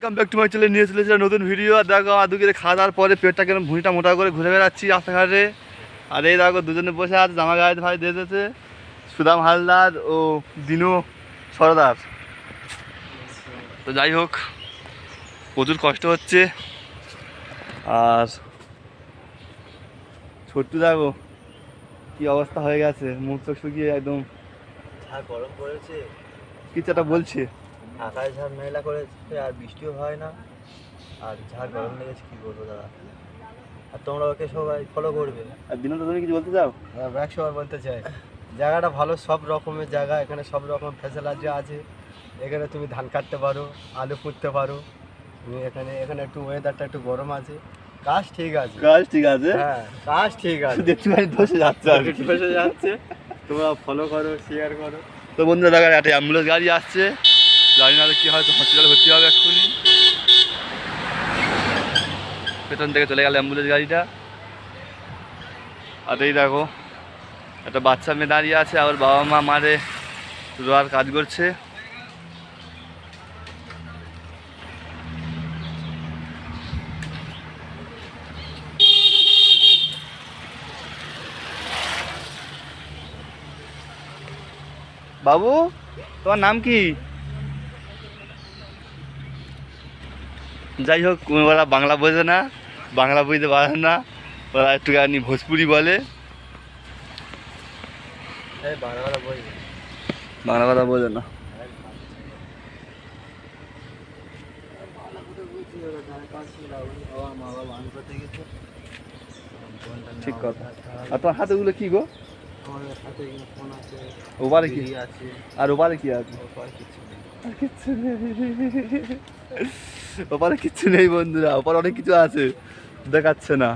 Come back to my channel. নিয়ে চলেছিলাম নতুন ভিডিও। আর দেখো আমার দুপুরে খাওয়া দাওয়ার পরে পেটটা কেন ভুঁড়িটা মোটা করে ঘুরে বেড়াচ্ছি রাস্তাঘাটে। আর এই দেখো দুজনে বসে আছে, জামা গায়ে ভাই দিয়ে দিয়েছে সুদাম হালদার ও দিনু সরদার। তো যাই হোক, প্রচুর কষ্ট হচ্ছে। আর ছোট্টু দেখো কি অবস্থা হয়ে গেছে, মুখ চোখ শুকিয়ে একদম। যা গরম পড়েছে, কিছু একটা বলছে। আকাশ ঝাড় মেলা করেছে আর বৃষ্টিও হয় না, আর যা গরম লেগেছে কি বলবো দাদা। আর তোমরা ওকে সবাই ফলো করবে। আর দিনু তো তুমি কিছু বলতে চাও? একশো বার বলতে চাই, জায়গাটা ভালো, সব রকমের জায়গা, এখানে সব রকম ফ্যাসিলিটি আছে। এখানে তুমি ধান কাটতে পারো, আলু পুঁততে পারো। তুমি এখানে এখানে একটু ওয়েদারটা একটু গরম আছে, কাজ ঠিক আছে। কাজ ঠিক আছে, হ্যাঁ কাজ ঠিক আছে, দেখছি ভাই ধসে যাচ্ছে আর কি। বসে যাচ্ছে। তোমরা ফলো করো, শেয়ার করো। তো বন্ধুরা দেখো একটা অ্যাম্বুলেন্স গাড়ি আসছে, গাড়ি নাহলে কি হয়তো হসপিটালে ভর্তি হবে এক্ষুনি। পেছন থেকে চলে গেল অ্যাম্বুলেন্স গাড়িটা। আর এই দেখো একটা বাচ্চা মেয়ে দাঁড়িয়ে আছে, আর বাবা মা মারে রোয়ার কাজ করছে। বাবু তোমার নাম কি? যাই হোক, ওরা বাংলা বোঝে না, বাংলা বুঝতে পারে না, ওরা একটুখানি ভোজপুরি বলে। বাংলা কথা বলি, বাংলা কথা বোঝে না। ঠিক কথা। আর তোমার হাতে ওগুলো কি গো? ওপারে কি আছে? আর ওপারে কি আছে? আর কিচ্ছু নেই, ওপারে কিচ্ছু নেই বন্ধুরা, ওপারে অনেক কিছু আছে, দেখাচ্ছে না।